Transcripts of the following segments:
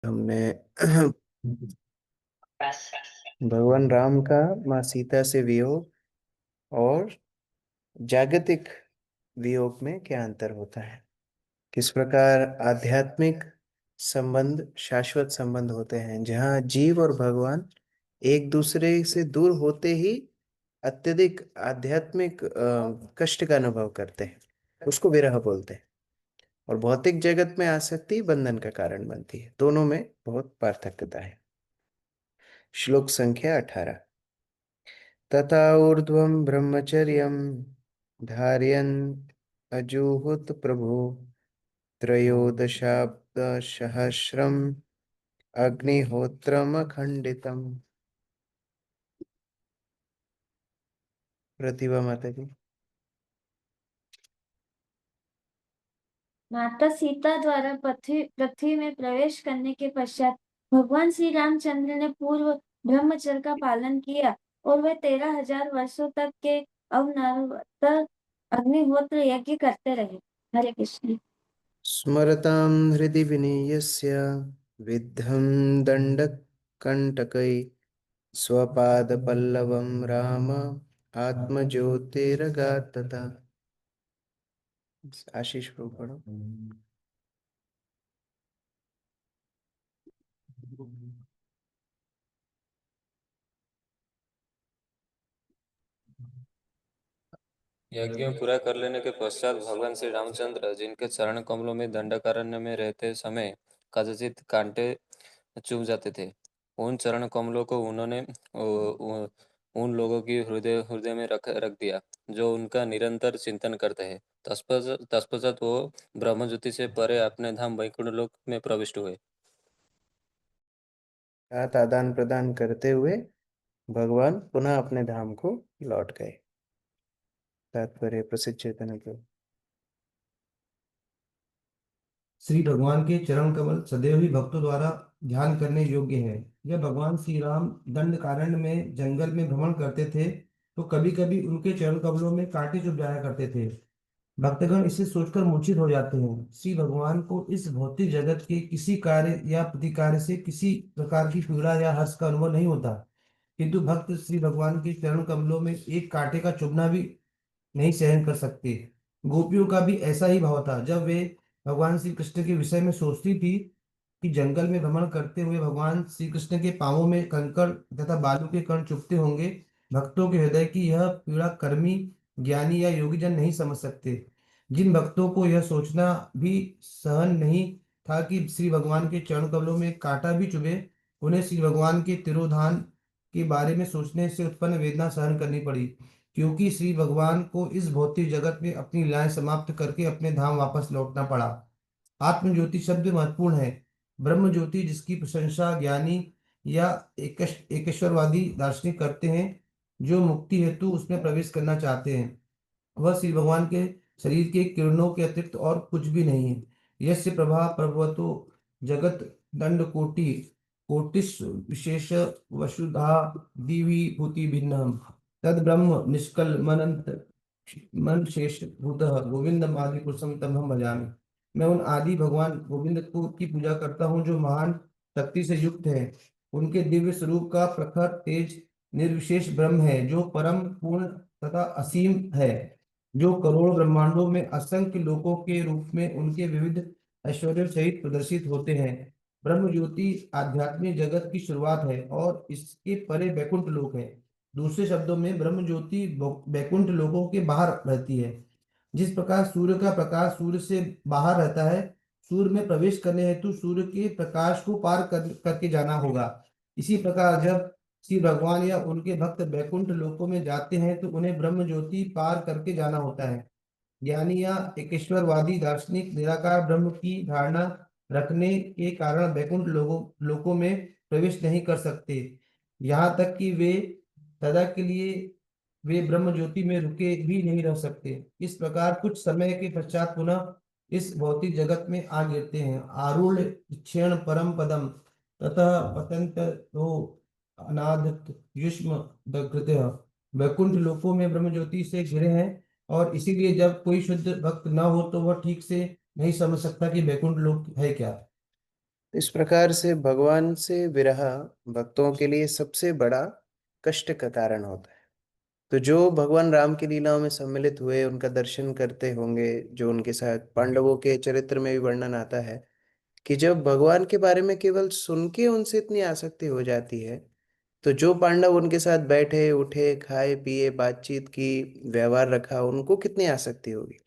हमने भगवान राम का माँ सीता से वियोग और जागतिक वियोग में क्या अंतर होता है, किस प्रकार आध्यात्मिक संबंध शाश्वत संबंध होते हैं जहाँ जीव और भगवान एक दूसरे से दूर होते ही अत्यधिक आध्यात्मिक कष्ट का अनुभव करते हैं, उसको विरह बोलते हैं। और भौतिक जगत में आसक्ति बंधन का कारण बनती है। दोनों में बहुत पार्थक्यता है। श्लोक संख्या 18। तथा ऊर्ध्वं ब्रह्मचर्यं धारयन् अजुहुत प्रभु त्रयोदशाब्दसहस्रम् अग्निहोत्रमखंडितम्। प्रतिभा माता जी। माता सीता द्वारा पृथ्वी पृथ्वी में प्रवेश करने के पश्चात भगवान श्री रामचंद्र ने पूर्व ब्रह्मचर्य का पालन किया और वे 13,000 वर्षों तक के अवनवरत अग्निहोत्र यज्ञ करते रहे। हरे कृष्ण। स्मरतां हृदि विनीयस्य विद्धं दण्डकण्टकै स्वपादपल्लवं राम आत्मज्योतिरगात्तता। आशीष प्रभु पढ़ो। यज्ञ पूरा कर लेने के पश्चात भगवान श्री रामचंद्र जिनके चरण कमलों में दंडकारण्य में रहते समय कदाचित कांटे चुभ जाते थे, उन चरण कमलों को उन्होंने उन लोगों की हृदय हृदय में रख रख दिया जो उनका निरंतर चिंतन करते हैं। तत्पश्चात वो ब्रह्मज्योति से परे अपने धाम वैकुंठ लोक में प्रविष्ट हुए। साथ आदान प्रदान करते हुए भगवान पुनः अपने धाम को लौट गए। तात्पर्य प्रसिद्ध चैतन्य प्रभु। श्री भगवान के चरण कमल सदैव ही भक्तों द्वारा ध्यान करने योग्य है। जब भगवान श्री राम दंडकारण्य में जंगल में भ्रमण करते थे तो कभी कभी उनके चरण कमलों में कांटे चुभ जाया करते थे। भक्तगण इसे सोचकर मूर्छित हो जाते हैं। श्री भगवान को इस भौतिक जगत के किसी कार्य या प्रतिकार्य से किसी प्रकार की पीड़ा या हर्ष का अनुभव नहीं होता, किंतु भक्त श्री भगवान के चरण कमलों में एक कांटे का चुभना भी नहीं सहन कर सकते। गोपियों का भी ऐसा ही भाव था। जब वे भगवान श्री कृष्ण के विषय में सोचती थी कि जंगल में भ्रमण करते हुए भगवान श्री कृष्ण के पांवों में कंकड़ तथा बालू के कण चुभते होंगे, भक्तों के हृदय की यह पीड़ा कर्मी ज्ञानी या योगी जन नहीं समझ सकते। जिन भक्तों को यह सोचना भी सहन नहीं था कि श्री भगवान के चरण कमलों में कांटा भी चुभे, उन्हें श्री भगवान के तिरोधान के बारे में सोचने से उत्पन्न वेदना सहन करनी पड़ी, क्योंकि श्री भगवान को इस भौतिक जगत में अपनी लीलाएं समाप्त करके अपने धाम वापस लौटना पड़ा। आत्मज्योति शब्द महत्वपूर्ण है। ब्रह्म ज्योति जिसकी प्रशंसा ज्ञानी या एकेश्वरवादी दार्शनिक करते हैं, जो मुक्ति हेतु उसमें प्रवेश करना चाहते हैं, वह श्री भगवान के शरीर के किरणों के अतिरिक्त और कुछ भी नहीं है। यस्य प्रभा प्रभवतो जगत दंड कोटि कोटिश विशेष वसुधा दिवी भूति भिन्नम तद ब्रह्म निष्कल मनंत मन शेष भूत गोविंद आदि पुरुषम तम हम भजामि। मैं उन आदि भगवान गोविंद को की पूजा करता हूँ जो महान शक्ति से युक्त है। उनके दिव्य स्वरूप का प्रखर तेज निर्विशेष ब्रह्म है, जो परम पूर्ण तथा असीम है, जो करोड़ ब्रह्मांडों में असंख्य लोकों के रूप में उनके विविध ऐश्वर्य सहित प्रदर्शित होते हैं। ब्रह्म ज्योति आध्यात्मिक जगत की शुरुआत है और इसके परे बैकुंठ लोक है। दूसरे शब्दों में ब्रह्म ज्योति बैकुंठ लोकों के बाहर रहती है। जिस प्रकार सूर्य का प्रकाश सूर्य से बाहर रहता है, सूर्य में प्रवेश करने हेतु सूर्य के प्रकाश को करके जाना होगा। इसी प्रकार जब श्री भगवान या उनके भक्त बैकुंठ लोकों में जाते हैं तो उन्हें ब्रह्म ज्योति पार करके जाना होता है। ज्ञानी या एकेश्वरवादी दार्शनिक निराकार ब्रह्म की धारणा रखने के कारण बैकुंठ लोकों में प्रवेश नहीं कर सकते, यहाँ तक कि वे सदा के लिए वे ब्रह्म ज्योति में रुके भी नहीं रह सकते। इस प्रकार कुछ समय के पश्चात पुनः इस भौतिक जगत में आ गिरते हैं। आरूढ़ क्षीण परम पदम ततः पतंत हो अनादत युष्म दग्धः। वैकुंठ लोकों में ब्रह्म ज्योति से घिरे हैं और इसीलिए जब कोई शुद्ध भक्त न हो तो वह ठीक से नहीं समझ सकता कि वैकुंठ लोक है क्या। इस प्रकार से भगवान से विरह भक्तों के लिए सबसे बड़ा कष्ट का कारण होता है। तो जो भगवान राम की लीलाओं में सम्मिलित हुए, उनका दर्शन करते होंगे, जो उनके साथ पांडवों के चरित्र में भी वर्णन आता है कि जब भगवान के बारे में केवल सुन के उनसे इतनी आसक्ति हो जाती है, तो जो पांडव उनके साथ बैठे उठे, खाए पिए, बातचीत की, व्यवहार रखा, उनको कितनी आसक्ति होगी।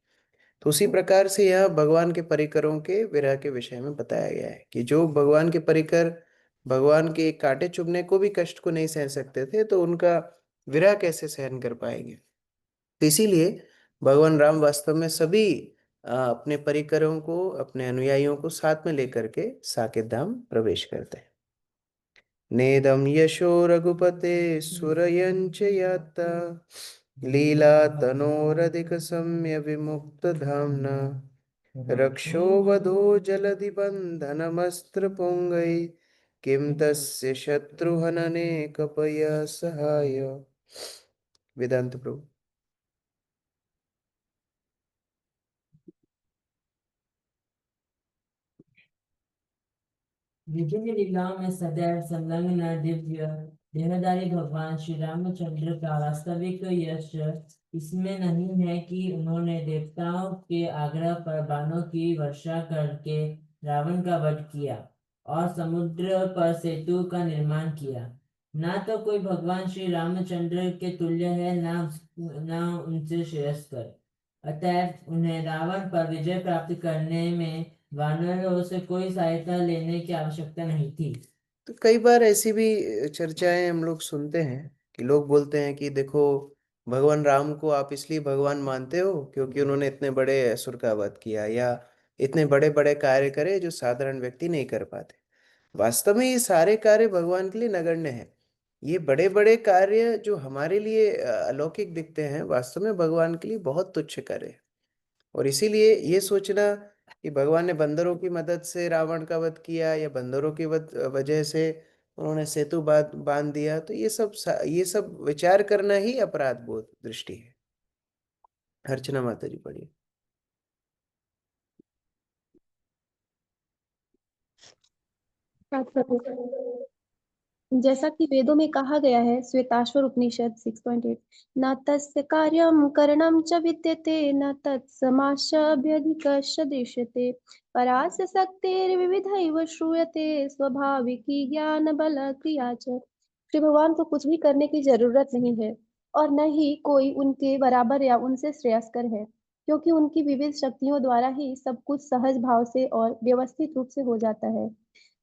तो उसी प्रकार से यह भगवान के परिकरों के विरह के विषय में बताया गया है कि जो भगवान के परिकर भगवान के कांटे चुभने को भी, कष्ट को नहीं सहन सकते थे, तो उनका विरह कैसे सहन कर पाएंगे। तो इसीलिए भगवान राम वास्तव में सभी अपने परिकरों को, अपने अनुयायियों को साथ में लेकर के साकेत धाम प्रवेश करते हैं। नेदम यशो रघुपते सुरयंच याता लीला तनोरधिक सम्य विमुक्त धामना रक्षो वधो जलधि बंधनमस्त्र पुंगै किम तस्य शत्रुहनने कपय सहाय। वेदांत प्रभु। विभिन्न लीलाओं में सदैव संलग्न दिव्य देहधारी भगवान श्री रामचंद्र का वास्तविक यश इसमें नहीं है कि उन्होंने देवताओं के आग्रह पर बाणों की वर्षा करके रावण का वध किया और समुद्र पर सेतु का निर्माण किया। ना तो कोई भगवान श्री रामचंद्र के तुल्य है, ना उनसे श्रेयस्कर। अतएव उन्हें रावण पर विजय प्राप्त करने में वानरों से कोई सहायता लेने की आवश्यकता नहीं थी। तो कई बार ऐसी भी चर्चाएं हम लोग सुनते हैं कि लोग बोलते हैं कि देखो, भगवान राम को आप इसलिए भगवान मानते हो क्योंकि उन्होंने इतने बड़े असुर का वध किया, या इतने बड़े बड़े कार्य करे जो साधारण व्यक्ति नहीं कर पाते। वास्तव में ये सारे कार्य भगवान के लिए नगण्य हैं। ये बड़े बड़े कार्य जो हमारे लिए अलौकिक दिखते हैं, वास्तव में भगवान के लिए बहुत तुच्छ कार्य है। और इसीलिए ये सोचना कि भगवान ने बंदरों की मदद से रावण का वध किया, या बंदरों की वजह से उन्होंने सेतु बांध बांध दिया, तो ये सब विचार करना ही अपराध बोध दृष्टि है। अर्चना माता जी पढ़िए। जैसा कि वेदों में कहा गया है, श्वेताश्वर उपनिषद 6.8, न तस्य कार्यम करणम च विद्यते न तत्समाशभ्यधिकश्च दृश्यते परास्य शक्तिर्विविधैव श्रूयते स्वाभाविकी ज्ञान बल क्रिया च। श्री भगवान को कुछ भी करने की जरूरत नहीं है, और न ही कोई उनके बराबर या उनसे श्रेयस्कर है, क्योंकि उनकी विविध शक्तियों द्वारा ही सब कुछ सहज भाव से और व्यवस्थित रूप से हो जाता है।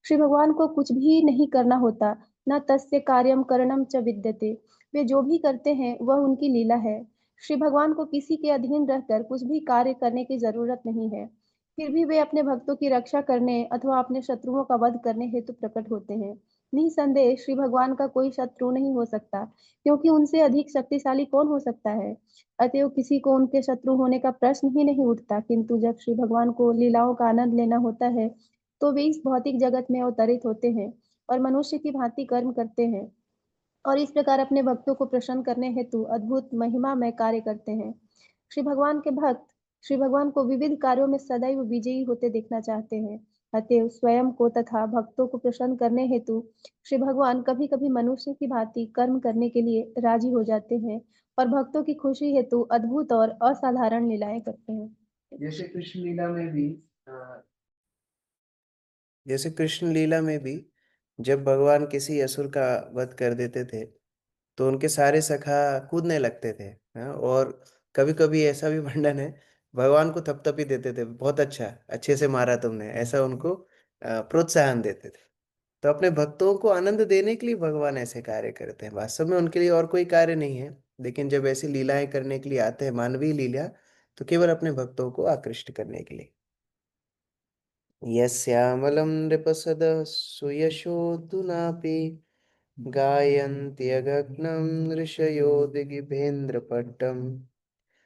श्री भगवान को कुछ भी नहीं करना होता। न तस्य कार्यम करणम च विद्यते, वे जो भी करते हैं वह उनकी लीला है। श्री भगवान को किसी के अधीन रहकर कुछ भी कार्य करने की जरूरत नहीं है, फिर भी वे अपने भक्तों की रक्षा करने अथवा अपने शत्रुओं का वध करने हेतु प्रकट होते हैं। निसंदेह श्री भगवान का कोई शत्रु नहीं हो सकता, क्योंकि उनसे अधिक शक्तिशाली कौन हो सकता है। अतएव किसी को उनके शत्रु होने का प्रश्न ही नहीं उठता। किंतु जब श्री भगवान को लीलाओं का आनंद लेना होता है, तो वे इस भौतिक जगत में अवतरित होते हैं और मनुष्य की भांति कर्म करते हैं, और इस प्रकार अपने भक्तों को प्रसन्न करने हेतु अद्भुत महिमा में कार्य करते हैं। श्री भगवान के भक्त श्री भगवान को विविध कार्यों में सदैव विजयी होते देखना चाहते हैं। अतएव स्वयं को तथा भक्तों को प्रसन्न करने हेतु श्री भगवान कभी कभी मनुष्य की भांति कर्म करने के लिए राजी हो जाते हैं, और भक्तों की खुशी हेतु अद्भुत और असाधारण लीलाएं करते हैं। जैसे कृष्ण लीला में भी जैसे कृष्ण लीला में भी जब भगवान किसी असुर का वध कर देते थे, तो उनके सारे सखा कूदने लगते थे। हाँ, और कभी कभी ऐसा भी वर्णन है, भगवान को थपथपी देते थे, बहुत अच्छा, अच्छे से मारा तुमने, ऐसा उनको प्रोत्साहन देते थे। तो अपने भक्तों को आनंद देने के लिए भगवान ऐसे कार्य करते हैं, वास्तव में उनके लिए और कोई कार्य नहीं है। लेकिन जब ऐसी लीलाएं करने के लिए आते हैं, मानवीय लीला, तो केवल अपने भक्तों को आकृष्ट करने के लिए। यस्यामलं नृपसदः सुयशोऽधुनापि गायन्त्यगग्नं ऋषयो दिगिभेन्द्रपट्टं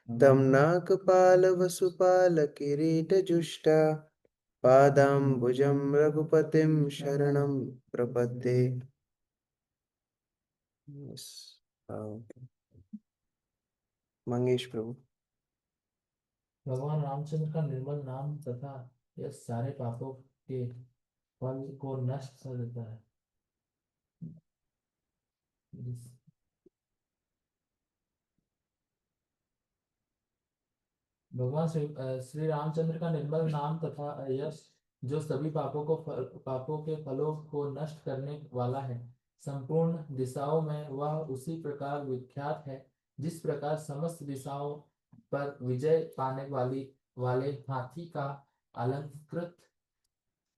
तं नाकपालवसुपालकिरीटजुष्टा पादाम्बुजं रघुपतिं शरणं प्रपद्ये। Yes. मंगेश प्रभु। भगवान रामचंद्र का निर्मल नाम तथा यह सारे पापों के फल को नष्ट कर देता है। भगवान श्री रामचंद्र का निर्मल नाम तथा यश जो सभी पापों के फलों को नष्ट करने वाला है, संपूर्ण दिशाओं में वह उसी प्रकार विख्यात है जिस प्रकार समस्त दिशाओं पर विजय पाने वाले हाथी का अलंकृत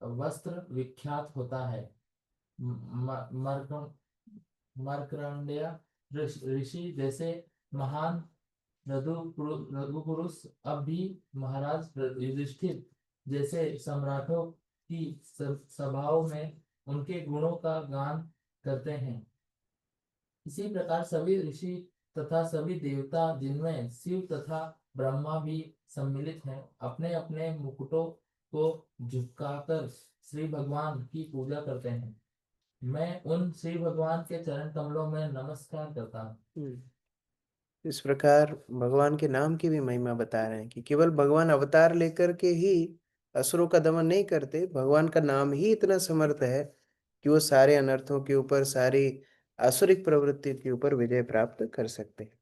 वस्त्र विख्यात होता है। मर्कंडेय ऋषि जैसे महान रघु पुरुष अब भी महाराज युधिष्ठिर जैसे सम्राटों की सभाओं में उनके गुणों का गान करते हैं। इसी प्रकार सभी ऋषि तथा सभी देवता जिनमें शिव तथा ब्रह्मा भी सम्मिलित हैं, अपने अपने मुकुटों को झुकाकर श्री भगवान की पूजा करते हैं। मैं उन श्री भगवान के चरण कमलों में नमस्कार करता हूँ। इस प्रकार भगवान के नाम की भी महिमा बता रहे हैं कि केवल भगवान अवतार लेकर के ही असुरों का दमन नहीं करते, भगवान का नाम ही इतना समर्थ है कि वो सारे अनर्थों के ऊपर, सारी आसुरिक प्रवृत्ति के ऊपर विजय प्राप्त कर सकते हैं।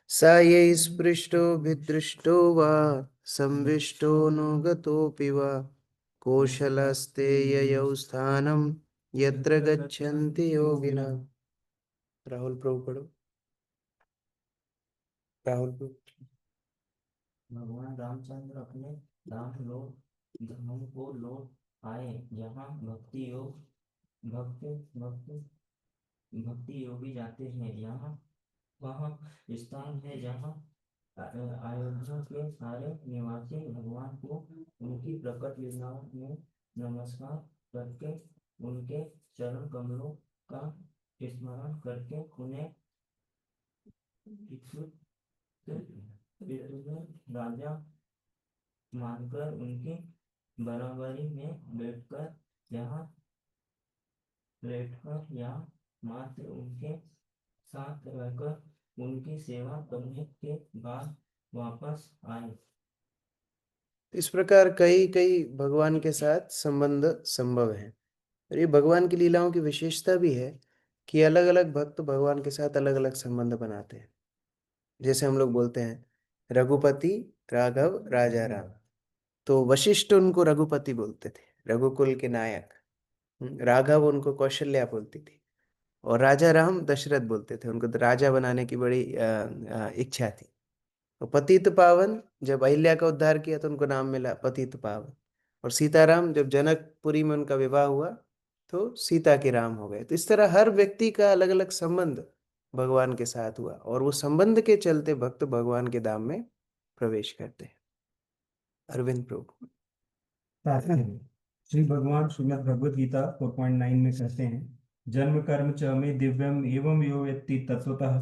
स ये स्पृष्टो विदृष्टो वा संविष्टो नुगतोऽपि वा कौशलस्ते ययौ स्थानं यत्र गच्छन्ति योगिनः। राहुल प्रभु पढ़ो। राहुल प्रभु। भगवान रामचंद्र अपने धाम को लौट आए जहाँ भक्ति योगी जाते हैं। यहाँ वह स्थान है जहाँ अयोध्या के सारे निवासी भगवान को उनकी प्रकट लीलाओं में नमस्कार करके उनके चरण कमलों का स्मरण करके उन्हें राजा मानकर उनकी बराबरी में बैठकर या मात्र उनके साथ रहकर उनकी सेवा करने के बाद वापस आए। इस प्रकार कई कई भगवान के साथ संबंध संभव है। और ये भगवान की लीलाओं की विशेषता भी है कि अलग अलग भक्त भगवान के साथ अलग अलग संबंध बनाते हैं। जैसे हम लोग बोलते हैं रघुपति राघव राजा राम, तो वशिष्ठ उनको रघुपति बोलते थे, रघुकुल के नायक। राघव उनको कौशल्या बोलती थी, और राजा राम दशरथ बोलते थे, उनको तो राजा बनाने की बड़ी इच्छा थी। तो पतित पावन, जब अहिल्या का उद्धार किया तो उनको नाम मिला पतित पावन। और सीताराम, जब जनकपुरी में उनका विवाह हुआ तो सीता के राम हो गए। तो इस तरह हर व्यक्ति का अलग अलग संबंध भगवान के साथ हुआ, और वो संबंध के चलते भक्त भगवान के धाम में प्रवेश करते हैं। अरविंद प्रभु। श्री भगवान श्रीमद् भगवद गीता 4.9 में कहते हैं, जन्म कर्म च मे दिव्यम एवं यो वेत्ति तत्वतः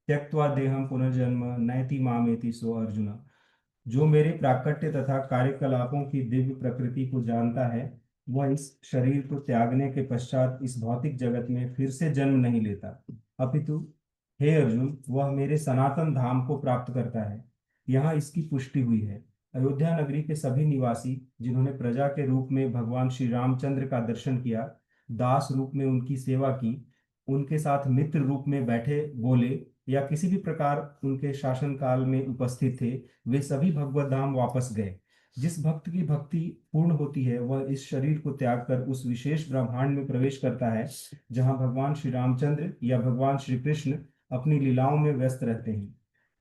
त्यक्त्वा देहम पुनर्जन्म नयति मामेति सो अर्जुन। जो मेरे प्राकट्य तथा कार्यकलापों की दिव्य प्रकृति को जानता है, वह इस शरीर को त्यागने के पश्चात इस भौतिक जगत में फिर से जन्म नहीं लेता, अपितु हे अर्जुन, वह मेरे सनातन धाम को प्राप्त करता है। यहाँ इसकी पुष्टि हुई है। अयोध्या नगरी के सभी निवासी जिन्होंने प्रजा के रूप में भगवान श्री रामचंद्र का दर्शन किया, दास रूप में उनकी सेवा की, उनके साथ मित्र रूप में बैठे बोले या किसी भी प्रकार उनके शासन काल में उपस्थित थे, वे सभी भगवत धाम वापस गए। जिस भक्त की भक्ति पूर्ण होती है, वह इस शरीर को त्याग कर उस विशेष ब्रह्मांड में प्रवेश करता है जहां भगवान श्री रामचंद्र या भगवान श्री कृष्ण अपनी लीलाओं में व्यस्त रहते हैं।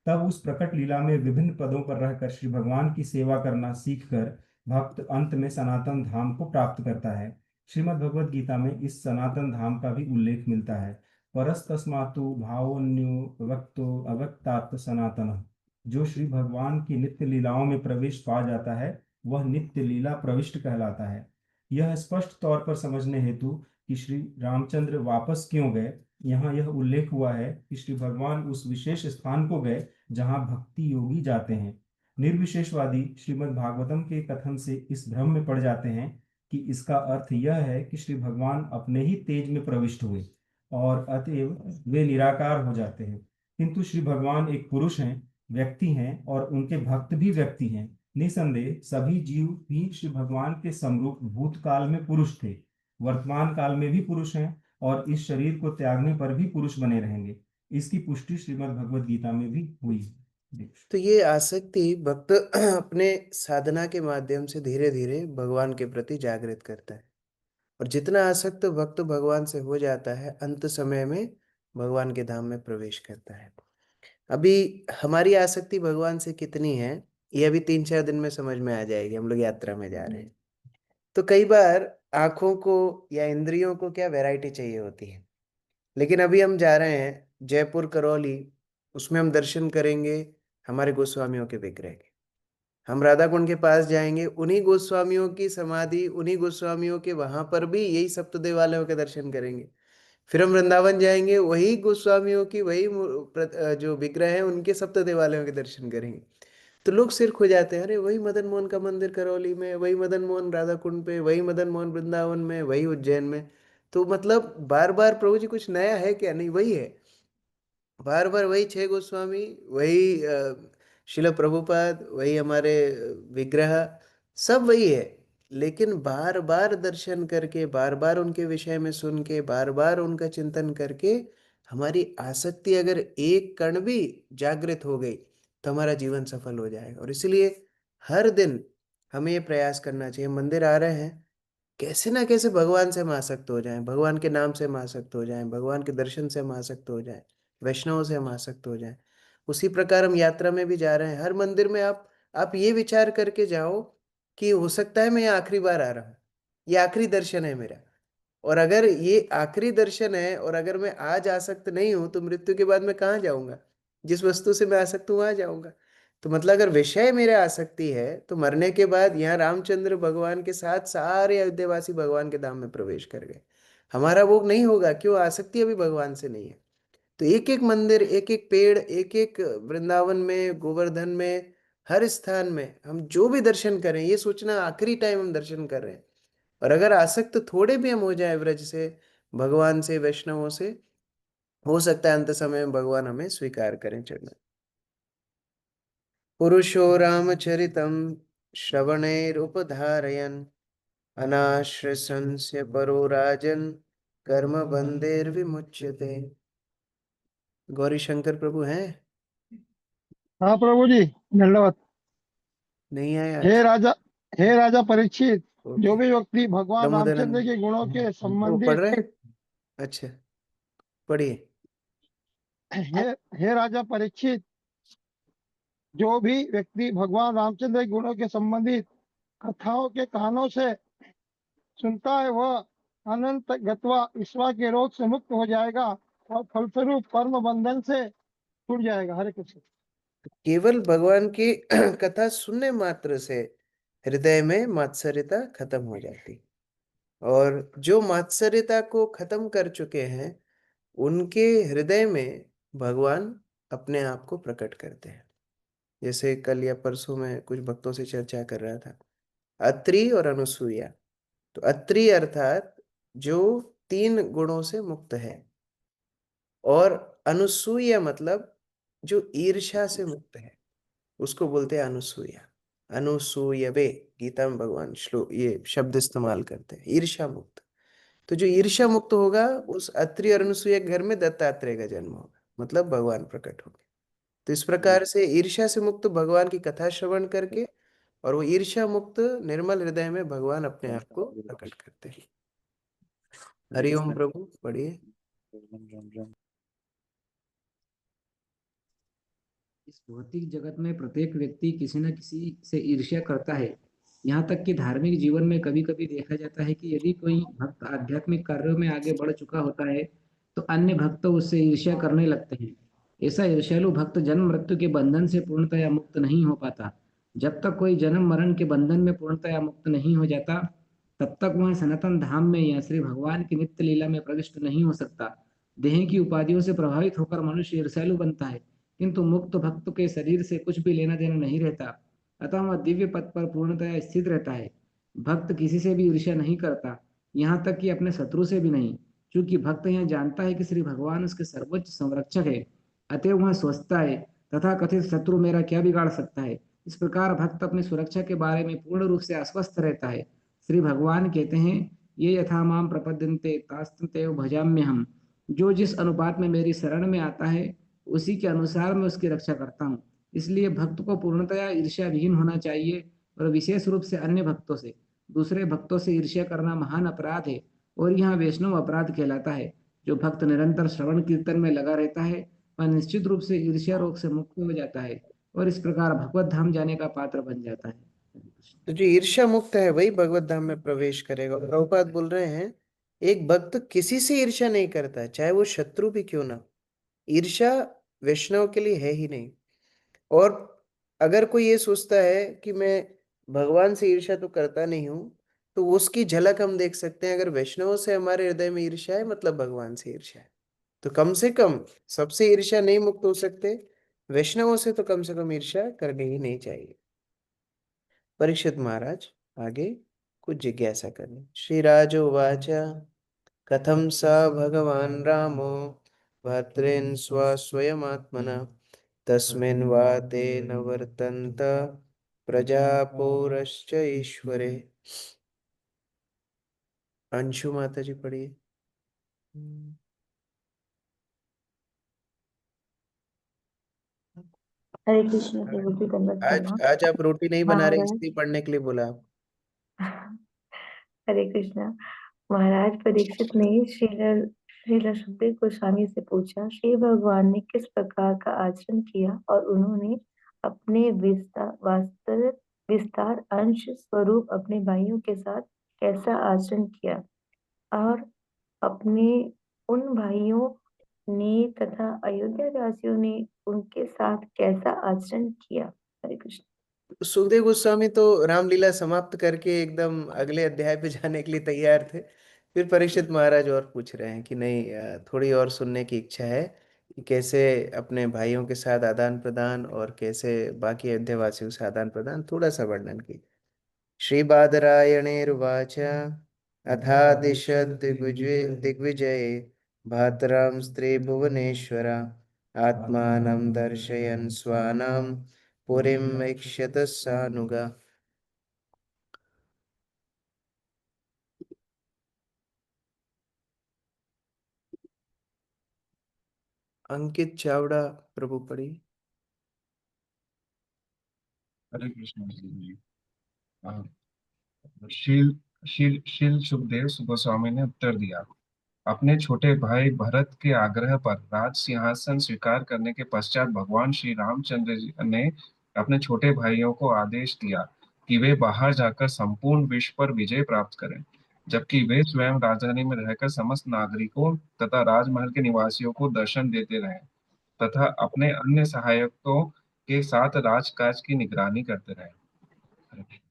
तब उस प्रकट लीला में विभिन्न पदों पर रहकर श्री भगवान की सेवा करना सीखकर भक्त अंत में सनातन धाम को प्राप्त करता है। श्रीमद् भगवद गीता में इस सनातन धाम का भी उल्लेख मिलता है। परस्तस्मातु भावोन्यो वक्तो अवक्तात् सनातन। जो श्री भगवान की नित्य लीलाओं में प्रवेश पा जाता है, वह नित्य लीला प्रविष्ट कहलाता है। यह स्पष्ट तौर पर समझने हेतु कि श्री रामचंद्र वापस क्यों गए, यहाँ यह उल्लेख हुआ है कि श्री भगवान उस विशेष स्थान को गए जहाँ भक्ति योगी जाते हैं। निर्विशेषवादी श्रीमद् भागवतम के कथन से इस भ्रम में पड़ जाते हैं कि इसका अर्थ यह है कि श्री भगवान अपने ही तेज में प्रविष्ट हुए और अतएव वे निराकार हो जाते हैं। किंतु श्री भगवान एक पुरुष हैं, व्यक्ति हैं, और उनके भक्त भी व्यक्ति हैं। निसंदेह सभी जीव भी श्री भगवान के समरूप भूतकाल में पुरुष थे, वर्तमान काल में भी पुरुष हैं और इस शरीर को त्यागने पर भी पुरुष बने रहेंगे। इसकी पुष्टि श्रीमद् भगवद गीता में भी हुई है। तो ये आसक्ति भक्त अपने साधना के माध्यम से धीरे धीरे भगवान के प्रति जागृत करता है, और जितना आसक्त भक्त भगवान से हो जाता है अंत समय में भगवान के धाम में प्रवेश करता है। अभी हमारी आसक्ति भगवान से कितनी है ये अभी 3-4 दिन में समझ में आ जाएगी। हम लोग यात्रा में जा रहे हैं, तो कई बार आंखों को या इंद्रियों को क्या वैरायटी चाहिए होती है, लेकिन अभी हम जा रहे हैं जयपुर करौली, उसमें हम दर्शन करेंगे हमारे गोस्वामियों के विग्रह के। हम राधा कुंड के पास जाएंगे, उन्हीं गोस्वामियों की समाधि, उन्हीं गोस्वामियों के वहां पर भी यही सप्त देवालयों के दर्शन करेंगे। फिर हम वृंदावन जाएंगे, वही गोस्वामियों की वही जो विग्रह है उनके सप्त देवालयों के दर्शन करेंगे। तो लोग सिर खो जाते हैं, अरे वही मदन मोहन का मंदिर करौली में, वही मदन मोहन राधा कुंड पे, वही मदन मोहन वृंदावन में, वही उज्जैन में। तो मतलब बार बार प्रभु जी कुछ नया है क्या? नहीं, वही है। बार बार वही 6 गोस्वामी, वही शिल प्रभुपाद, वही हमारे विग्रह, सब वही है। लेकिन बार बार दर्शन करके, बार बार उनके विषय में सुन के, बार बार उनका चिंतन करके हमारी आसक्ति अगर एक कण भी जागृत हो गई तो हमारा जीवन सफल हो जाएगा। और इसलिए हर दिन हमें ये प्रयास करना चाहिए, मंदिर आ रहे हैं, कैसे ना कैसे भगवान से हम आसक्त हो जाएं, भगवान के नाम से हम आसक्त हो जाएं, भगवान के दर्शन से हम आसक्त हो जाएं, वैष्णवों से हम आसक्त हो जाएं। उसी प्रकार हम यात्रा में भी जा रहे हैं, हर मंदिर में आप ये विचार करके जाओ कि हो सकता है मैं ये आखिरी बार आ रहा हूँ, ये आखिरी दर्शन है मेरा। और अगर ये आखिरी दर्शन है और अगर मैं आज आसक्त नहीं हूं तो मृत्यु के बाद मैं कहाँ जाऊंगा? जिस वस्तु से मैं आसक्त हूं वहां जाऊंगा। तो मतलब अगर विषय मेरे आसक्ति है तो मरने के बाद यहाँ रामचंद्र भगवान के साथ सारे अयोध्यावासी भगवान के धाम में प्रवेश कर गए। हमारा वो नहीं होगा, क्यों? आसक्ति अभी भगवान से नहीं है। तो एक एक मंदिर, एक एक पेड़, एक एक वृंदावन में, गोवर्धन में, हर स्थान में हम जो भी दर्शन करें ये सोचना आखिरी टाइम हम दर्शन कर रहे हैं। और अगर आसक्त थोड़े भी हम हो जाए व्रज से, भगवान से, वैष्णवों से, हो सकता है अंत समय में भगवान हमें स्वीकार करें चरणों। पुरुषो रामचरितं श्रवणैरुपधारयन् अनाश्रसंस्य परो राजन् कर्म बंधेर्विमुच्यते। गौरी शंकर प्रभु हैं? हाँ प्रभु जी, धन्यवाद। नहीं आए हे आज? राजा हे राजा परीक्षित, जो ओके। भी व्यक्ति भगवान प्रमोदानंद रामचंद्र के गुणों के वो पढ़ संबंधित रहे हैं? अच्छा, पढ़िए। हे हे राजा परीक्षित, जो भी व्यक्ति भगवान रामचंद्र के गुणों के संबंधित कथाओं के कानों से सुनता है वह अनंत गत्वा ईश्वा के रोग से मुक्त हो जाएगा और फलस्वरूप कर्म बंधन से छूट जाएगा। हरे कृष्ण। केवल भगवान की कथा सुनने मात्र से हृदय में मात्सर्यता खत्म हो जाती, और जो मात्सर्यता को खत्म कर चुके हैं उनके हृदय में भगवान अपने आप को प्रकट करते हैं। जैसे कल या परसों में कुछ भक्तों से चर्चा कर रहा था, अत्रि और अनुसूया। तो अत्रि अर्थात जो 3 गुणों से मुक्त है, और अनुसूया मतलब जो ईर्ष्या से मुक्त है, उसको बोलते हैं अनुसूया। अनुसूयवे, गीता में भगवान श्लोक ये शब्द इस्तेमाल करते हैं, ईर्ष्या मुक्त। तो जो ईर्ष्या मुक्त होगा उस अत्रि और अनुसूया के घर में दत्तात्रेय का जन्म होगा, मतलब भगवान प्रकट होंगे। तो इस प्रकार से ईर्ष्या से मुक्त भगवान की कथा श्रवण करके, और वो ईर्ष्या मुक्त निर्मल हृदय में भगवान अपने आप को प्रकट करते हैं। हरिओम प्रभु, पढ़िए। इस भौतिक जगत में प्रत्येक व्यक्ति किसी न किसी से ईर्ष्या करता है। यहाँ तक कि धार्मिक जीवन में कभी कभी देखा जाता है कि यदि कोई भक्त आध्यात्मिक कार्यों में आगे बढ़ चुका होता है तो अन्य भक्त उससे ईर्ष्या करने लगते हैं। ऐसा ईर्ष्यालु भक्त जन्म मृत्यु के बंधन से पूर्णतया मुक्त नहीं हो पाता। जब तक कोई जन्म मरण के बंधन में पूर्णतया मुक्त नहीं हो जाता तब तक वह सनातन धाम में या श्री भगवान की नित्य लीला में प्रविष्ट नहीं हो सकता। देह की उपाधियों से प्रभावित होकर मनुष्य ईर्ष्यालु बनता है, किंतु मुक्त भक्त के शरीर से कुछ भी लेना देना नहीं रहता, अतः वह दिव्य पद पर पूर्णतया स्थित रहता है। भक्त किसी से भी ईर्ष्या नहीं करता, यहाँ तक कि अपने शत्रु से भी नहीं, क्योंकि भक्त यह जानता है कि श्री भगवान उसके सर्वोच्च संरक्षक है। अतएव वह सोचता है तथा कथित शत्रु मेरा क्या बिगाड़ सकता है, इस प्रकार भक्त अपनी सुरक्षा के बारे में पूर्ण रूप से आश्वस्त रहता है। श्री भगवान कहते हैं, ये यथा माम प्रपद्यन्ते तास्तमेव भजाम्यहम्। जो जिस अनुपात में मेरी शरण में आता है उसी के अनुसार मैं उसकी रक्षा करता हूँ। इसलिए भक्त को पूर्णतया ईर्ष्या विहीन होना चाहिए और विशेष रूप से अन्य भक्तों से। दूसरे भक्तों से ईर्ष्या करना महान अपराध है और यह वैष्णव अपराध कहलाता है। जो भक्त निरंतर श्रवण कीर्तन में लगा रहता है वह निश्चित रूप से ईर्ष्या रोग से मुक्त हो जाता है और इस प्रकार भगवत धाम जाने का पात्र बन जाता है। तो जो ईर्ष्या मुक्त है वही भगवत धाम में प्रवेश करेगा। प्रभुपाद बोल रहे हैं, एक भक्त किसी से ईर्ष्या नहीं करता, चाहे वो शत्रु भी क्यों ना। ईर्ष्या वैष्णव के लिए है ही नहीं। और अगर कोई ये सोचता है कि मैं भगवान से ईर्ष्या तो करता नहीं हूं, तो उसकी झलक हम देख सकते हैं। अगर वैष्णवों से हमारे हृदय में ईर्ष्या है, मतलब भगवान से ईर्ष्या है। तो कम से कम, सबसे ईर्ष्या नहीं मुक्त हो सकते, वैष्णवों से तो कम से कम ईर्ष्या करनी ही नहीं चाहिए। परीक्षित महाराज आगे कुछ जिज्ञासा करनी। श्री राजोवाच कथम स भगवान रामो भद्रेन स्वयमात्मना तस्मिन् वा ते न वर्तन्त प्रजापोरश्च ईश्वरे। अंशु माता जी पढ़िए। हरे कृष्ण प्रभु जी, दंडवत आज प्रणाम। आज आप रोटी नहीं बना रहे, महाराज, इसलिए पढ़ने के लिए बोला आप। हरे कृष्णा। महाराज परीक्षित ने श्रील सुखदेव गोस्वामी से पूछा, श्री भगवान ने किस प्रकार का आचरण किया और उन्होंने अपने विस्तार अंश स्वरूप अपने भाइयों के साथ कैसा आचरण किया और अपने उन भाइयों ने तथा अयोध्या वासियों ने उनके साथ कैसा आचरण किया। हरे कृष्ण। सुखदेव गोस्वामी तो रामलीला समाप्त करके एकदम अगले अध्याय पे जाने के लिए तैयार थे। फिर परीक्षित महाराज और पूछ रहे हैं कि नहीं, थोड़ी और सुनने की इच्छा है कि कैसे अपने भाइयों के साथ आदान प्रदान और कैसे बाकी अयोध्यावासियों से आदान प्रदान, थोड़ा सा वर्णन की। श्री बादरायणेर्वाच अथादिशद दिग्विजये भातरां स्त्री भुवनेश्वर आत्मानं दर्शयन् स्वानां पुरीं ईक्षत सानुगा। अंकित चावड़ा प्रभु पढ़ी। हरे कृष्ण जी। हाँ, शील शील शील सुखदेव गोस्वामी ने उत्तर दिया, अपने छोटे भाई भरत के आग्रह पर राज सिंहासन स्वीकार करने के पश्चात भगवान श्री रामचंद्र जी ने अपने छोटे भाइयों को आदेश दिया कि वे बाहर जाकर संपूर्ण विश्व पर विजय प्राप्त करें, जबकि वे स्वयं राजधानी में रहकर समस्त नागरिकों तथा राजमहल के निवासियों को दर्शन देते रहें तथा अपने अन्य सहायकों के साथ राजकाज की निगरानी करते रहे।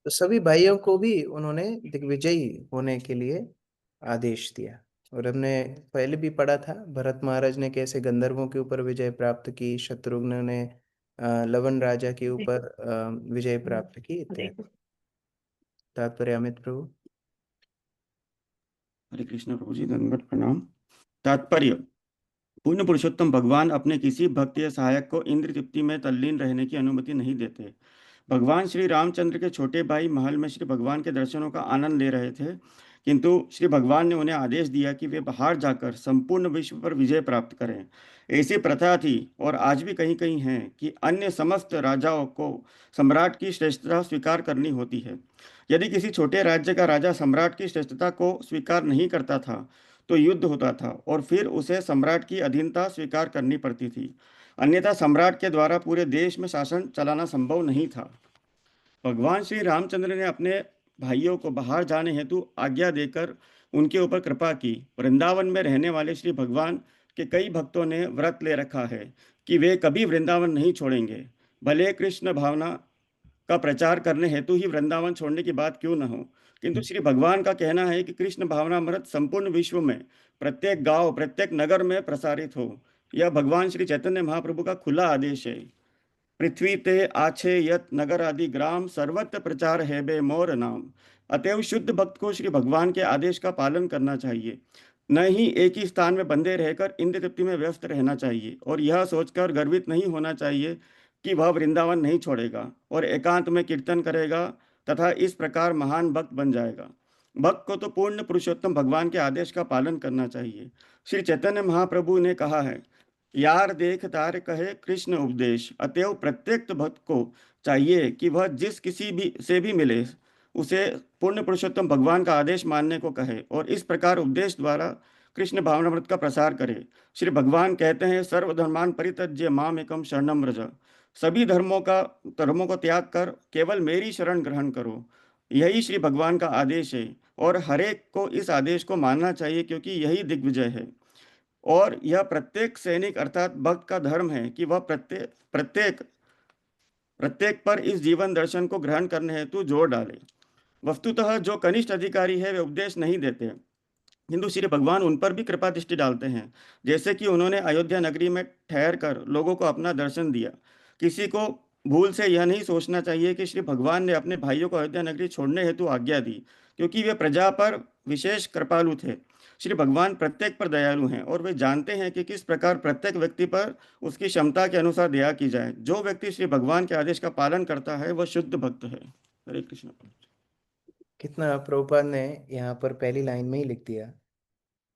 तो सभी भाइयों को भी उन्होंने दिग्विजयी होने के लिए आदेश दिया। और हमने पहले भी पढ़ा था, भरत महाराज ने कैसे गंधर्वों के ऊपर विजय प्राप्त की, शत्रुघ्न ने लवन राजा के ऊपर विजय प्राप्त की इत्यादि। तात्पर्य अमित प्रभु। हरे कृष्ण प्रभु जी, दंडवत प्रणाम। तात्पर्य, पूर्ण पुरुषोत्तम भगवान अपने किसी भक्त या सहायक को इंद्र तृप्ति में तल्लीन रहने की अनुमति नहीं देते। भगवान श्री रामचंद्र के छोटे भाई महल में श्री भगवान के दर्शनों का आनंद ले रहे थे, किंतु श्री भगवान ने उन्हें आदेश दिया कि वे बाहर जाकर संपूर्ण विश्व पर विजय प्राप्त करें। ऐसी प्रथा थी और आज भी कहीं कहीं है कि अन्य समस्त राजाओं को सम्राट की श्रेष्ठता स्वीकार करनी होती है। यदि किसी छोटे राज्य का राजा सम्राट की श्रेष्ठता को स्वीकार नहीं करता था तो युद्ध होता था और फिर उसे सम्राट की अधीनता स्वीकार करनी पड़ती थी, अन्यथा सम्राट के द्वारा पूरे देश में शासन चलाना संभव नहीं था। भगवान श्री रामचंद्र ने अपने भाइयों को बाहर जाने हेतु आज्ञा देकर उनके ऊपर कृपा की। वृंदावन में रहने वाले श्री भगवान के कई भक्तों ने व्रत ले रखा है कि वे कभी वृंदावन नहीं छोड़ेंगे, भले कृष्ण भावना का प्रचार करने हेतु ही वृंदावन छोड़ने की बात क्यों न हो। किंतु श्री भगवान का कहना है कि कृष्ण भावनामृत संपूर्ण विश्व में प्रत्येक गांव प्रत्येक नगर में प्रसारित हो। यह भगवान श्री चैतन्य महाप्रभु का खुला आदेश है। पृथ्वी ते आछे यत नगर आदि ग्राम सर्वत्र प्रचार है बे मोर नाम। अतएव शुद्ध भक्त को श्री भगवान के आदेश का पालन करना चाहिए, न ही एक ही स्थान में बंधे रहकर इंद्र तृप्ति में व्यस्त रहना चाहिए और यह सोचकर गर्वित नहीं होना चाहिए कि वह वृंदावन नहीं छोड़ेगा और एकांत में कीर्तन करेगा तथा इस प्रकार महान भक्त बन जाएगा। भक्त को तो पूर्ण पुरुषोत्तम भगवान के आदेश का पालन करना चाहिए। श्री चैतन्य महाप्रभु ने कहा है, यार देख तार कहे कृष्ण उपदेश। अतएव प्रत्येक भक्त को चाहिए कि वह जिस किसी भी से भी मिले उसे पूर्ण पुरुषोत्तम भगवान का आदेश मानने को कहे और इस प्रकार उपदेश द्वारा कृष्ण भावनामृत का प्रसार करे। श्री भगवान कहते हैं, सर्वधर्मान परित्यज्य माम एकम शरणम व्रज। सभी धर्मों को त्याग कर केवल मेरी शरण ग्रहण करो। यही श्री भगवान का आदेश है और हरेक को इस आदेश को मानना चाहिए, क्योंकि यही दिग्विजय है। और यह प्रत्येक सैनिक अर्थात भक्त का धर्म है कि वह प्रत्येक पर इस जीवन दर्शन को ग्रहण करने हेतु जोर डाले। वस्तुतः जो कनिष्ठ अधिकारी है वे उपदेश नहीं देते, किंतु श्री भगवान उन पर भी कृपा दृष्टि डालते हैं। जैसे कि उन्होंने अयोध्या नगरी में ठहर कर लोगों को अपना दर्शन दिया। किसी को भूल से यह नहीं सोचना चाहिए कि श्री भगवान ने अपने भाइयों को अयोध्या नगरी छोड़ने हेतु आज्ञा दी, क्योंकि वे प्रजा पर विशेष कृपालु थे। श्री भगवान प्रत्येक पर दयालु हैं और वे जानते हैं कि किस प्रकार प्रत्येक व्यक्ति पर उसकी क्षमता के अनुसार दया की जाए। जो व्यक्ति श्री भगवान के आदेश का पालन करता है वह शुद्ध भक्त है। हरे कृष्ण। कितना प्रभुपाद ने यहाँ पर पहली लाइन में ही लिख दिया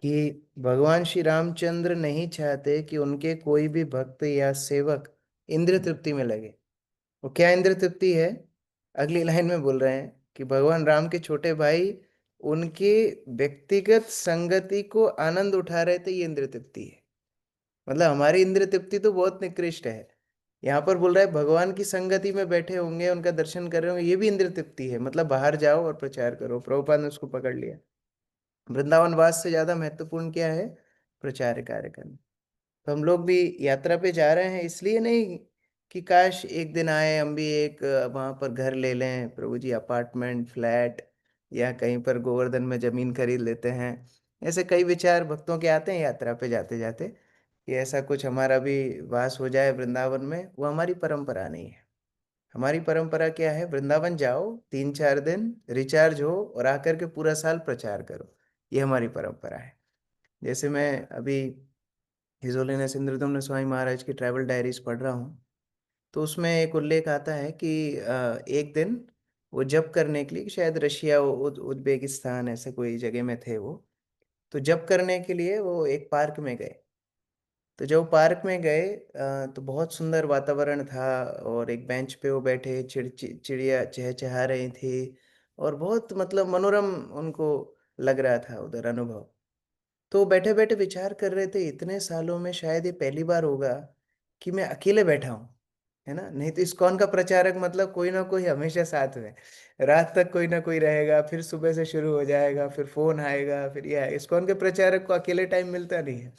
कि भगवान श्री रामचंद्र नहीं चाहते कि उनके कोई भी भक्त या सेवक इंद्रिय तृप्ति में लगे। वो क्या इंद्रिय तृप्ति है? अगली लाइन में बोल रहे हैं कि भगवान राम के छोटे भाई उनके व्यक्तिगत संगति को आनंद उठा रहे थे, ये इंद्रिय तृप्ति है। मतलब हमारी इंद्रिय तृप्ति तो बहुत निकृष्ट है। यहाँ पर बोल रहा है भगवान की संगति में बैठे होंगे, उनका दर्शन कर रहे होंगे, ये भी इंद्रिय तृप्ति है। मतलब बाहर जाओ और प्रचार करो। प्रभुपाद ने उसको पकड़ लिया। वृंदावन वास से ज्यादा महत्वपूर्ण क्या है? प्रचार कार्य करना। तो हम लोग भी यात्रा पे जा रहे हैं, इसलिए नहीं कि काश एक दिन आए हम भी एक वहां पर घर ले लें, प्रभु जी अपार्टमेंट फ्लैट, या कहीं पर गोवर्धन में जमीन खरीद लेते हैं। ऐसे कई विचार भक्तों के आते हैं यात्रा पे जाते जाते कि ऐसा कुछ हमारा भी वास हो जाए वृंदावन में। वो हमारी परंपरा नहीं है। हमारी परंपरा क्या है? वृंदावन जाओ, 3-4 दिन रिचार्ज हो और आकर के पूरा साल प्रचार करो। ये हमारी परंपरा है। जैसे मैं अभी हिज होलीनेस इंद्रदम्न स्वामी महाराज की ट्रैवल डायरीज पढ़ रहा हूँ, तो उसमें एक उल्लेख आता है कि एक दिन वो जप करने के लिए, शायद रशिया उज्बेकिस्तान ऐसे कोई जगह में थे वो, तो जप करने के लिए वो एक पार्क में गए। तो जब पार्क में गए तो बहुत सुंदर वातावरण था और एक बेंच पे वो बैठे, चिड़िया चहचहा रही थी और बहुत मतलब मनोरम उनको लग रहा था उधर अनुभव। तो बैठे बैठे विचार कर रहे थे, इतने सालों में शायद ये पहली बार होगा कि मैं अकेले बैठा हूँ, है ना। नहीं तो इस्कॉन का प्रचारक मतलब कोई ना कोई हमेशा साथ में, रात तक कोई ना कोई रहेगा, फिर सुबह से शुरू हो जाएगा, फिर फोन आएगा, फिर यह इस्कॉन के प्रचारक को अकेले टाइम मिलता नहीं है।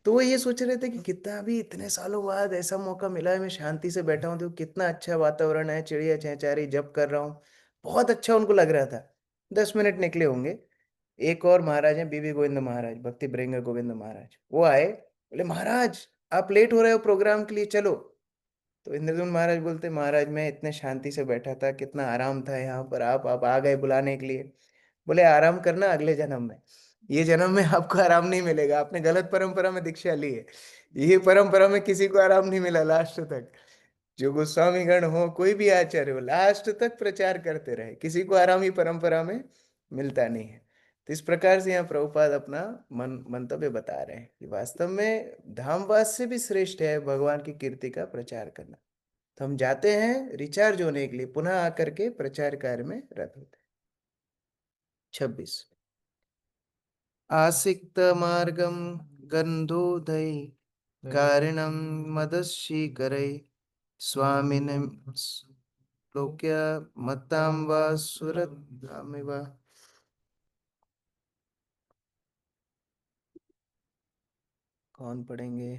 तो वो ये सोच रहे थे कि कितना भी इतने सालों बाद ऐसा मौका मिला है, मैं शांति से बैठा हूँ, तो कितना अच्छा वातावरण है, चिड़िया चहचहा रही, जप कर रहा हूँ, बहुत अच्छा उनको लग रहा था। 10 मिनट निकले होंगे, एक और महाराज हैं, बीबी गोविंद महाराज, भक्ति भृंग गोविंद महाराज, वो आए, बोले महाराज आप लेट हो रहे हो प्रोग्राम के लिए, चलो। तो इंद्रदुम्न महाराज बोलते, महाराज मैं इतने शांति से बैठा था, कितना आराम था यहाँ पर, आप आ गए बुलाने के लिए। बोले आराम करना अगले जन्म में, ये जन्म में आपको आराम नहीं मिलेगा, आपने गलत परंपरा में दीक्षा ली है। ये परंपरा में किसी को आराम नहीं मिला लास्ट तक। जो गोस्वामीगण हो, कोई भी आचार्य हो, लास्ट तक प्रचार करते रहे, किसी को आराम ही परंपरा में मिलता नहीं है। तो इस प्रकार से यहाँ प्रभुपाद अपना मंतव्य बता रहे हैं कि वास्तव में धामवास से भी श्रेष्ठ है भगवान की कीर्ति का प्रचार करना। तो हम जाते हैं रिचार्ज होने के लिए, पुनः आकर के प्रचार कार्य में रत होते हैं। 26 आसिक्त मार्गम गंधोदय कारणम मदशीकरै स्वामिन लोक्य मत्ताम वा सुरधामिव। कौन पढ़ेंगे?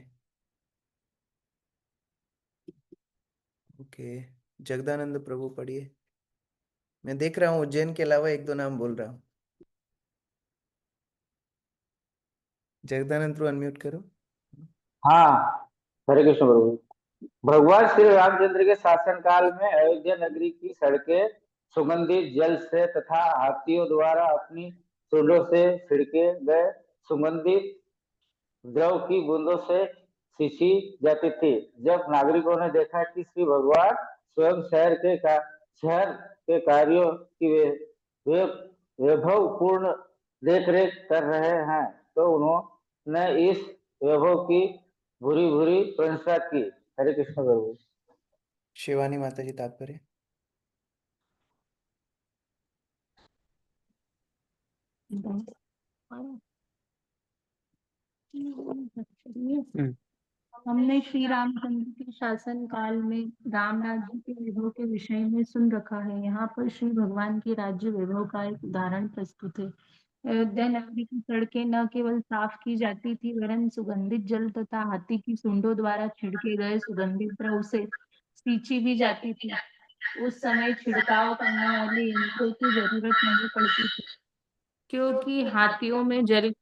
ओके, जगदानंद प्रभु पढ़िए। मैं देख रहा हूँ उज्जैन के अलावा 1-2 नाम बोल रहा हूँ। जगदानंद प्रभु अनम्यूट करो। हाँ, हरे कृष्ण प्रभु। भगवान श्री रामचंद्र के शासन काल में अयोध्या नगरी की सड़कें सुगंधित जल से तथा हाथियों द्वारा अपनी सूंडों से छिड़के गए सुगंधित द्रव की बूंदों से सींची जाती थी। जब नागरिकों ने देखा कि श्री भगवान स्वयं शहर के कार्यों की वे वैभवपूर्ण देखरेख कर रहे हैं, तो उन्होंने इस वैभव की भूरी भूरी प्रशंसा की। हरे कृष्ण प्रभु। शिवानी माता जी तात्पर्य। हमने श्री रामचंद्र के शासन काल में राम राज्य के वैभव के विषय में सुन रखा है। यहाँ पर श्री भगवान के राज्य वैभव का एक उदाहरण प्रस्तुत है। अयोध्या नगरी की सड़कें न केवल साफ की जाती थी, वरन सुगंधित जल तथा हाथी की सूंडों द्वारा छिड़के गए सुगंधित द्रव से सींची भी जाती थी। उस समय छिड़काव करने वाले यंत्रों की जरूरत नहीं पड़ती थी, क्योंकि हाथियों में जल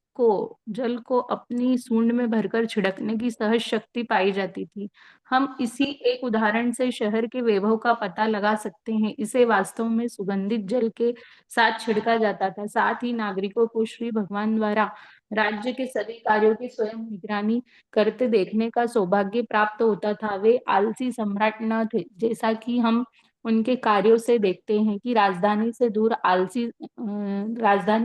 को अपनी सूंड में भरकर छिड़कने की सहज शक्ति पाई जाती थी। हम इसी एक उदाहरण से शहर के वैभव का पता लगा सकते हैं। इसे वास्तव में सुगंधित जल के साथ छिड़का जाता था। साथ ही नागरिकों को श्री भगवान द्वारा राज्य के सभी कार्यों की स्वयं निगरानी करते देखने का सौभाग्य प्राप्त होता था। वे आलसी सम्राट न थे, जैसा कि हम उनके कार्यों से देखते हैं कि राजधानी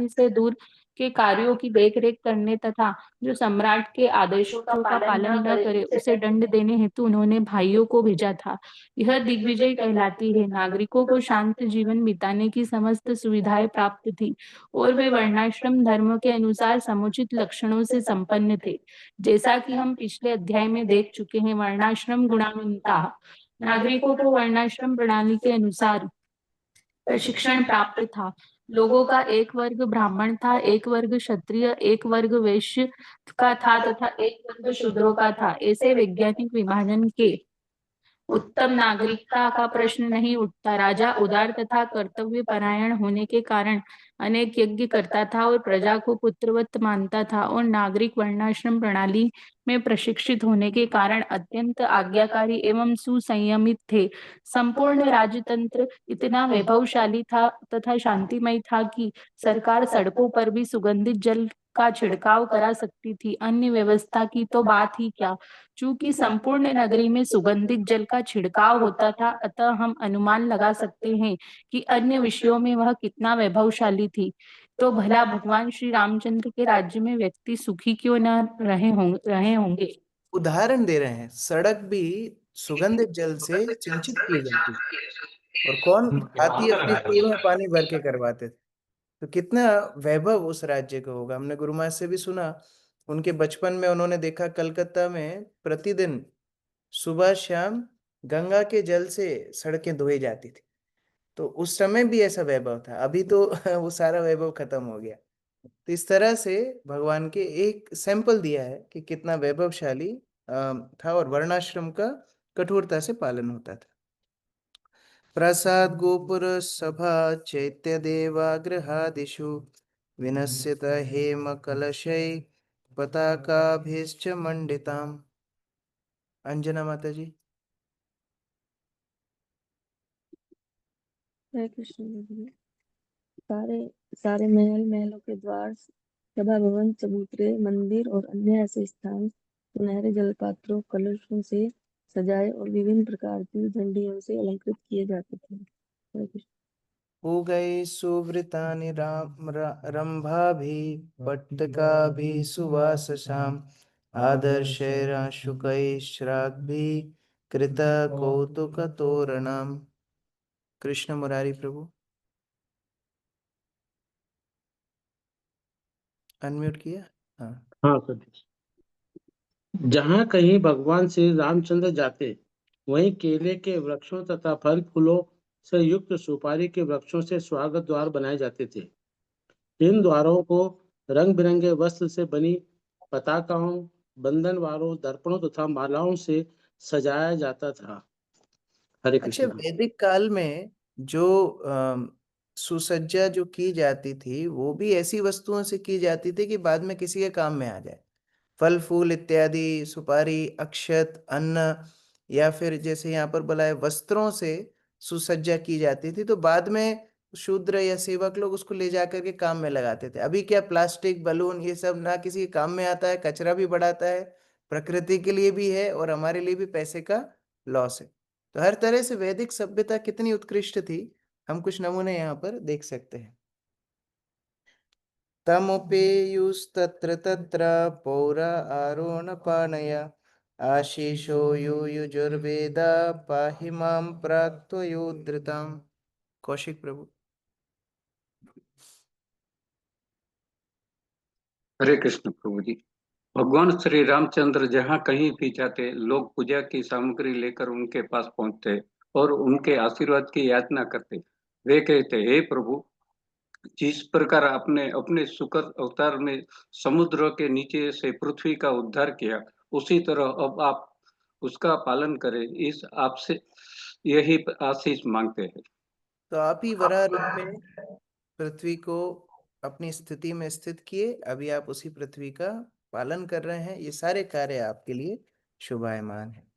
से दूर के कार्यों की देखरेख करने तथा जो सम्राट के आदेशों का पालन न करे उसे दंड देने हेतु उन्होंने भाइयों को भेजा था। यह दिग्विजय कहलाती है। नागरिकों को शांत जीवन बिताने की समस्त सुविधाएं प्राप्त थी और वे वर्णाश्रम धर्म के अनुसार समुचित लक्षणों से संपन्न थे। जैसा कि हम पिछले अध्याय में देख चुके हैं, वर्णाश्रम गुणान्विता नागरिकों को वर्णाश्रम प्रणाली के अनुसार प्रशिक्षण प्राप्त था। लोगों का एक वर्ग ब्राह्मण था, एक वर्ग क्षत्रिय, एक वर्ग वैश्य का था तथा एक वर्ग शूद्रों का था। ऐसे वैज्ञानिक विभाजन के उत्तम नागरिकता का प्रश्न नहीं उठता। राजा उदार तथा कर्तव्य परायण होने के कारण अनेक यज्ञ करता था और प्रजा को पुत्रवत मानता था, और नागरिक वर्णाश्रम प्रणाली में प्रशिक्षित होने के कारण अत्यंत आज्ञाकारी एवं सुसंयमित थे। संपूर्ण राजतंत्र इतना वैभवशाली था तथा शांतिमय था कि सरकार सड़कों पर भी सुगंधित जल का छिड़काव करा सकती थी। अन्य व्यवस्था की तो बात ही क्या। चूंकि संपूर्ण नगरी में सुगंधित जल का छिड़काव होता था, अतः हम अनुमान लगा सकते हैं कि अन्य विषयों में वह कितना वैभवशाली थी। तो भला भगवान श्री रामचंद्र के राज्य में व्यक्ति सुखी क्यों न रहे होंगे। उदाहरण दे रहे हैं, सड़क भी सुगंधित जल से सिंचित की जाती और कौन हाथी अपनी सूंड में पानी भर के करवाते थे। तो कितना वैभव उस राज्य का होगा। हमने गुरु महाराज से भी सुना, उनके बचपन में उन्होंने देखा कलकत्ता में प्रतिदिन सुबह शाम गंगा के जल से सड़कें धोई जाती थी। तो उस समय भी ऐसा वैभव था। अभी तो वो सारा वैभव खत्म हो गया। तो इस तरह से भगवान के एक सैंपल दिया है कि कितना वैभवशाली था और वर्णाश्रम का कठोरता से पालन होता था। प्रसाद गोपुर सभा चैत्य देवागृहादिषु विनश्यत हेम कलशै पताकाभिश्च मंडिताम्। अंजना माता जी। हरे कृष्ण जी। सारे सारे महलों के द्वार, सभा भवन, चबूतरे, मंदिर और अन्य ऐसे स्थान सुनहरे जलपात्रों, कलशों से सजाए और विभिन्न प्रकार की झंडियों से अलंकृत किए जाते थे। हरे कृष्ण। हो गए सुवृतानि रंभाभि पट्टकाभि सुवाससाम् आदर्शैराशुकैश्राग्भि कृत कौतुकतोरणाम्। कृष्ण मुरारी प्रभु, अनम्यूट किया। हाँ सर। जहाँ कहीं भगवान श्री रामचंद्र जाते, वहीं केले के वृक्षों तथा फल फूलों से युक्त सुपारी के वृक्षों से स्वागत द्वार बनाए जाते थे। इन द्वारों को रंग बिरंगे वस्त्र से बनी पताकाओं, बंधनवारों, दर्पणों तथा मालाओं से सजाया जाता था। हरे अच्छा, कृष्ण। वैदिक काल में जो सुसज्जा जो की जाती थी वो भी ऐसी वस्तुओं से की जाती थी कि बाद में किसी के काम में आ जाए। फल फूल इत्यादि, सुपारी, अक्षत, अन्न, या फिर जैसे यहाँ पर बोला है वस्त्रों से सुसज्जा की जाती थी, तो बाद में शूद्र या सेवक लोग उसको ले जाकर के काम में लगाते थे। अभी क्या प्लास्टिक, बलून, ये सब ना किसी के काम में आता है, कचरा भी बढ़ाता है, प्रकृति के लिए भी है और हमारे लिए भी पैसे का लॉस है। तो हर तरह से वैदिक सभ्यता कितनी उत्कृष्ट थी, हम कुछ नमूने यहाँ पर देख सकते हैं। तमुपेयुस्तत्र तत्र पौरा आरोहणपानया आशीषो युयुजुर्वेदा पाहि मां प्राक्त्वयोद्धृताम्। कौशिक प्रभु। हरे कृष्ण प्रभु जी। भगवान श्री रामचंद्र जहाँ कहीं भी जाते, लोग पूजा की सामग्री लेकर उनके पास पहुंचते और उनके आशीर्वाद की याचना करते। वे कहते, हे प्रभु, जिस प्रकार आपने अपने सुकर अवतार में समुद्र के नीचे से पृथ्वी का उद्धार किया, उसी तरह अब आप उसका पालन करें, इस आपसे यही आशीष मांगते हैं। तो आप ही वराह रूप में पृथ्वी को अपनी स्थिति में स्थित किए, अभी आप उसी पृथ्वी का पालन कर रहे हैं, ये सारे कार्य आपके लिए शुभायमान है।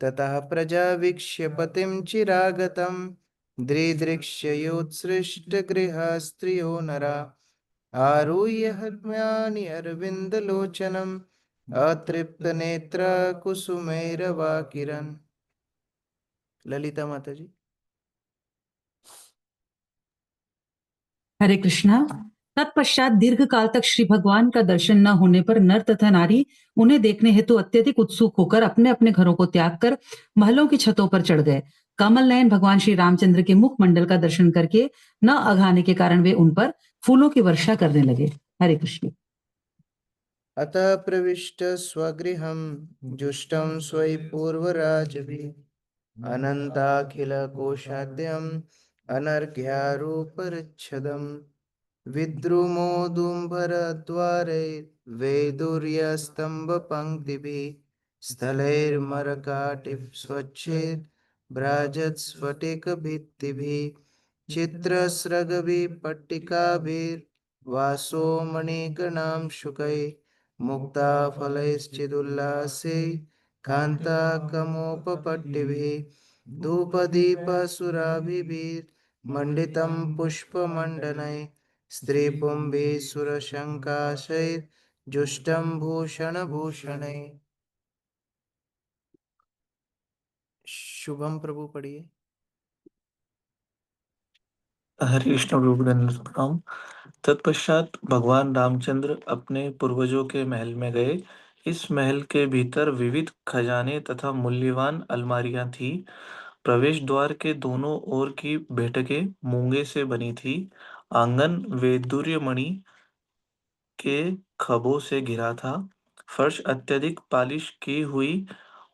ततः प्रजा वीक्ष्य पतिं चिरागतं दृदृक्ष्योत्सृष्ट गृह स्त्रियो नरा आरुह्य हत्म्यानि अरविंदलोचनम् अतृप्त नेत्र कुसुमैरवाकिरन्। ललिता माता जी। हरे कृष्णा। तत्पश्चात दीर्घ काल तक श्री भगवान का दर्शन न होने पर नर तथा नारी उन्हें देखने हेतु अत्यधिक उत्सुक होकर अपने अपने घरों को त्याग कर महलों की छतों पर चढ़ गए। कमल नयन भगवान श्री रामचंद्र के मुखमंडल का दर्शन करके न अघाने के कारण वे उन पर फूलों की वर्षा करने लगे। हरे कृष्ण। अतः प्रविष्ट स्वगृहं जुष्टं स्वै पूर्वराजभिः अनन्ताखिल कोशाद्यम् अनर्घ्यारूपरिच्छदम् विद्रुमोदुम्बरद्वारे वैदुर्यस्तम्भपङ्क्तिभिः स्थलैर्मरकाटिः स्वच्छेद भ्राजत्स्फटिकभित्तिभिः चित्रस्रगभिः पट्टिकाभिर्वासो मणिगणां शुकै मुक्ताफलैश्चिदुल्लासे कान्ताकमोपपट्टिभिः धूपदीपसुराभिर्मण्डितं पुष्पमण्डनैः स्त्रीपुंभिः सुरशङ्काशैर्जुष्टं भूषणभूषणैः। शुभम प्रभु पढ़िए। हरे कृष्ण प्रभु दंडवत प्रणाम। तत्पश्चात भगवान रामचंद्र अपने पूर्वजों के महल में गए। इस महल के भीतर विविध खजाने तथा मूल्यवान अलमारियां थी। प्रवेश द्वार के दोनों ओर की बैठकें मूंगे से बनी थी। आंगन वैदुर्य मणि के खंभों से घिरा था। फर्श अत्यधिक पालिश की हुई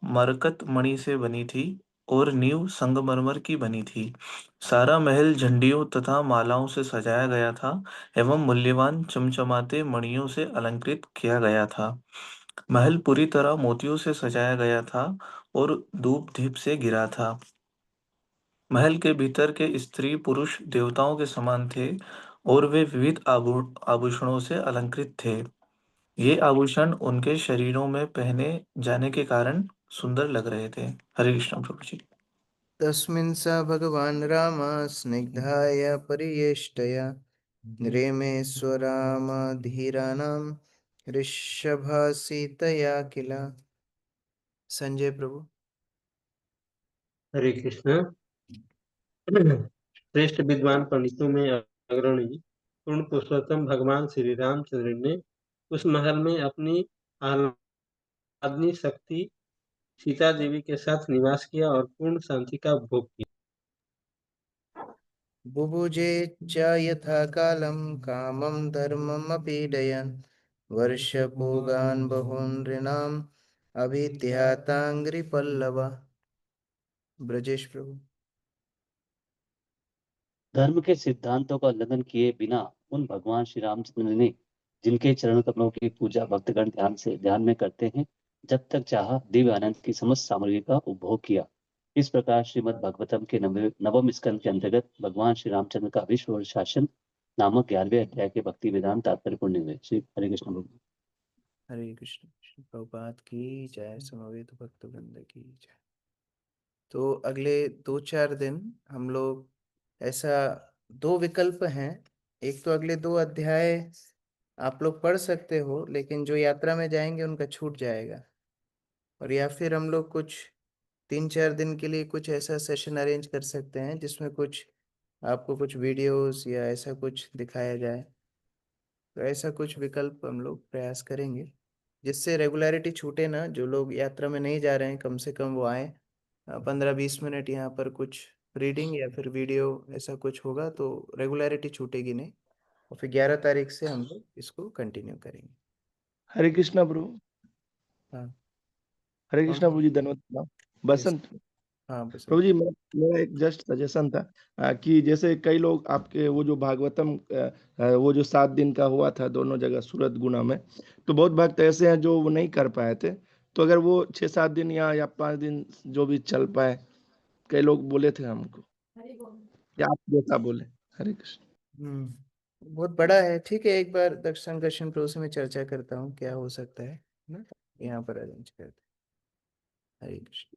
मरकत मणि से बनी थी और नींव संगमरमर की बनी थी। सारा महल झंडियों तथा मालाओं से सजाया गया था एवं मूल्यवान चमचमाते मणियों से अलंकृत किया गया था। महल पूरी तरह मोतियों से सजाया गया था और धूप दीप से घिरा था। महल के भीतर के स्त्री पुरुष देवताओं के समान थे और वे विविध आभूषणों से अलंकृत थे। ये आभूषण उनके शरीरों में पहने जाने के कारण सुंदर लग रहे थे। हरे कृष्ण प्रभु जी। तस्मिन् स भगवान् राम स्निग्धाय परियेष्टया रेमेश्वरामधीराणां ऋषभसीतया किल। संजय प्रभु। हरे कृष्ण। श्रेष्ठ विद्वान पंडितों में अग्रणी पूर्ण पुरुषोत्तम भगवान श्री रामचंद्र ने उस महल में अपनी आह्लादनी शक्ति सीता देवी के साथ निवास किया और पूर्ण शांति का उपभोग किया। बुभुजे च यथा कालं कामं धर्ममपीडयन् वर्षपूगान् बहून् नृणाम् अभिध्याताङ्घ्रिपल्लव। ब्रजेश प्रभु। धर्म के सिद्धांतों का उल्लंघन किए बिना उन भगवान श्री रामचंद्र ने, जिनके चरण कमलों की पूजा भक्तगण ध्यान में करते हैं, जब तक चाहा दिव्य आनंद की समस्त सामग्री का उपभोग किया। इस प्रकार श्रीमद् भागवतम के नवम स्कंद के अंतर्गत भगवान श्री रामचंद्र का विश्व शासन नामक 11वें अध्याय के भक्ति वेदांत तात्पर्य पूर्ण हुए। श्री हरे कृष्ण प्रभु। हरे कृष्ण। प्रभुपाद की जय, समवेत भक्त वृंद की जय। तो अगले 2-4 दिन हम लोग ऐसा 2 विकल्प हैं। एक तो अगले 2 अध्याय आप लोग पढ़ सकते हो, लेकिन जो यात्रा में जाएंगे उनका छूट जाएगा। और या फिर हम लोग कुछ 3-4 दिन के लिए कुछ ऐसा सेशन अरेंज कर सकते हैं जिसमें कुछ आपको कुछ वीडियोस या ऐसा कुछ दिखाया जाए। तो ऐसा कुछ विकल्प हम लोग प्रयास करेंगे जिससे रेगुलरिटी छूटे ना। जो लोग यात्रा में नहीं जा रहे हैं कम से कम वो आए, 15-20 मिनट यहाँ पर कुछ रीडिंग या फिर वीडियो ऐसा कुछ होगा तो रेगुलरिटी छूटेगी नहीं। और फिर 11 तारीख से हम लोग इसको कंटिन्यू करेंगे। हरे कृष्णा प्रभु। हाँ हरे कौन? कृष्णा प्रभु जी, धन्यवाद प्रणाम। यस। बसंत हाँ बस। प्रभु जी, मेरा एक जस्ट सजेशन था कि जैसे कई लोग आपके वो जो भागवतम वो जो 7 दिन का हुआ था दोनों जगह सूरत गुना में, तो बहुत भक्त ऐसे हैं जो वो नहीं कर पाए थे। तो अगर वो 6-7 दिन या 5 दिन जो भी चल पाए, कई लोग बोले थे हमको, या आप जैसा बोले। हरे कृष्ण। बहुत बड़ा है। ठीक है, एक बार दक्ष संकर्षण प्रभु से मैं चर्चा करता हूँ क्या हो सकता है ना, यहाँ पर अरेंज करते हैं। हरे कृष्ण।